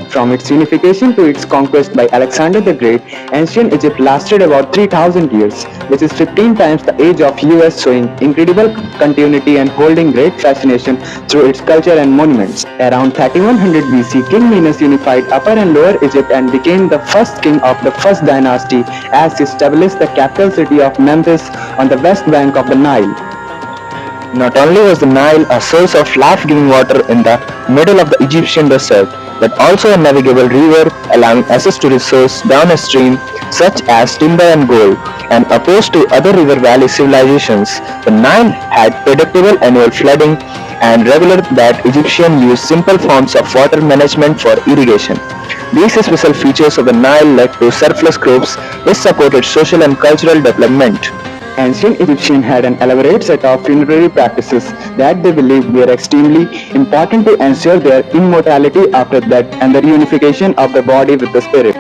From its unification to its conquest by Alexander the Great, ancient Egypt lasted about 3000 years, which is 15 times the age of US, showing incredible continuity and holding great fascination through its culture and monuments. Around 3100 BC, King Menes unified Upper and Lower Egypt and became the first king of the first dynasty as he established the capital city of Memphis on the west bank of the Nile. Not only was the Nile a source of life-giving water in the middle of the Egyptian desert, but also a navigable river allowing access to resources downstream such as timber and gold, and opposed to other river valley civilizations, the Nile had predictable annual flooding and regular that Egyptians used simple forms of water management for irrigation. These special features of the Nile led to surplus crops which supported social and cultural development. Ancient Egyptians had an elaborate set of funerary practices that they believed were extremely important to ensure their immortality after death and the reunification of the body with the spirit.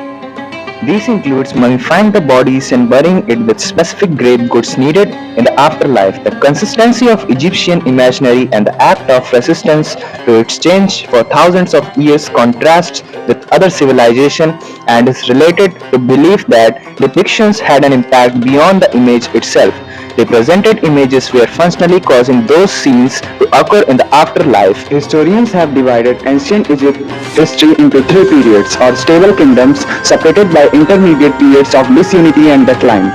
This includes mummifying the bodies and burying it with specific grave goods needed in the afterlife. The consistency of Egyptian imaginary and the act of resistance to its change for thousands of years contrasts with other civilizations and is related to belief that depictions had an impact beyond the image itself. The presented images were functionally causing those scenes to occur in the afterlife. Historians have divided ancient Egypt history into three periods or stable kingdoms separated by intermediate periods of disunity and decline.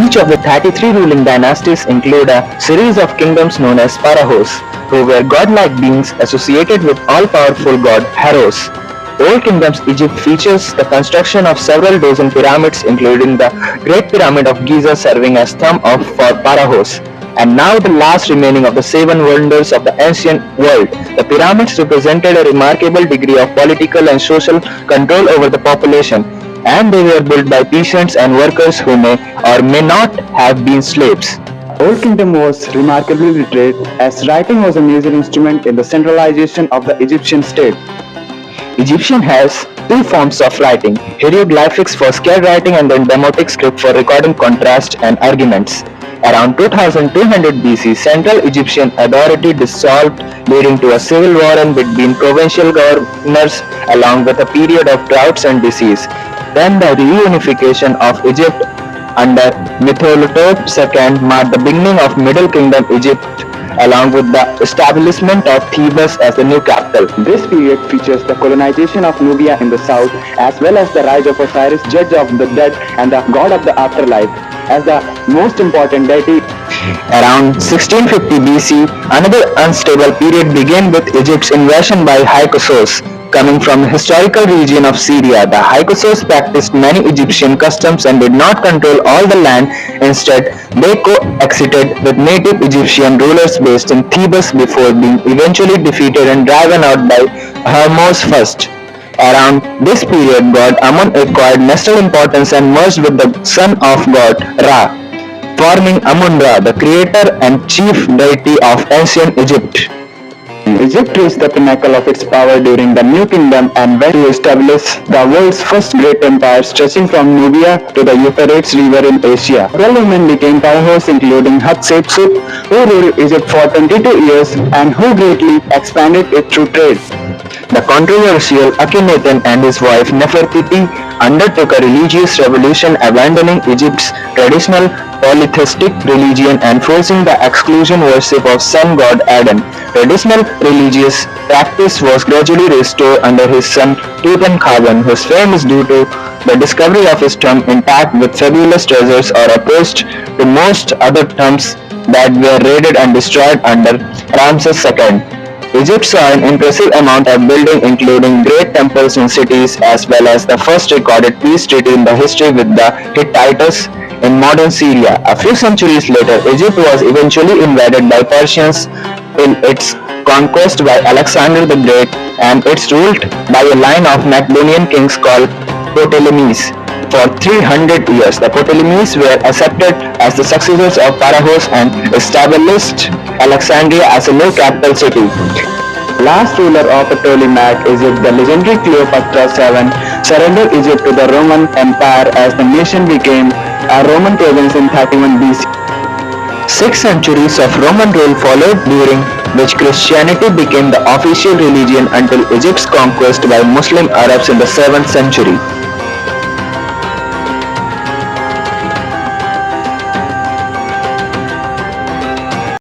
Each of the 33 ruling dynasties include a series of kingdoms known as pharaohs, who were godlike beings associated with all-powerful god Pharaohs. Old Kingdom's Egypt features the construction of several dozen pyramids, including the Great Pyramid of Giza serving as thumb for pharaohs, and now the last remaining of the seven wonders of the ancient world. The pyramids represented a remarkable degree of political and social control over the population, and they were built by peasants and workers who may or may not have been slaves. Old Kingdom was remarkably literate as writing was a major instrument in the centralization of the Egyptian state. Egyptian has two forms of writing, hieroglyphics for sacred writing and then demotic script for recording contrasts and arguments. Around 2200 BC, Central Egyptian Authority dissolved, leading to a civil war between provincial governors along with a period of droughts and disease. Then the reunification of Egypt under Mentuhotep II marked the beginning of Middle Kingdom Egypt, along with the establishment of Thebes as the new capital. This period features the colonization of Nubia in the south, as well as the rise of Osiris, judge of the dead and the god of the afterlife, as the most important deity. Around 1650 BC, another unstable period began with Egypt's invasion by Hyksos. Coming from the historical region of Syria, the Hyksos practiced many Egyptian customs and did not control all the land. Instead, they coexisted with native Egyptian rulers based in Thebes before being eventually defeated and driven out by Hermos I. Around this period, god Amun acquired national importance and merged with the son of god Ra, forming Amun-Ra, the creator and chief deity of ancient Egypt. Egypt reached the pinnacle of its power during the New Kingdom and went to establish the world's first great empire stretching from Nubia to the Euphrates River in Asia. Several women became pharaohs including Hatshepsut, who ruled Egypt for 22 years and who greatly expanded it through trade. The controversial Akhenaten and his wife Nefertiti undertook a religious revolution, abandoning Egypt's traditional polytheistic religion and forcing the exclusion worship of sun god Aten. Traditional religious practice was gradually restored under his son Tutankhamun, whose fame is due to the discovery of his tomb intact with fabulous treasures, or opposed to most other tombs that were raided and destroyed under Ramses II. Egypt saw an impressive amount of building, including great temples in cities, as well as the first recorded peace treaty in the history with the Hittites in modern Syria. A few centuries later, Egypt was eventually invaded by Persians till its conquest by Alexander the Great, and it's ruled by a line of Macedonian kings called Ptolemies. For 300 years, the Ptolemies were accepted as the successors of pharaohs and established Alexandria as a new capital city. Last ruler of Ptolemaic Egypt, the legendary Cleopatra VII, surrendered Egypt to the Roman Empire as the nation became a Roman province in 31 BC. 6 centuries of Roman rule followed, during which Christianity became the official religion until Egypt's conquest by Muslim Arabs in the 7th century.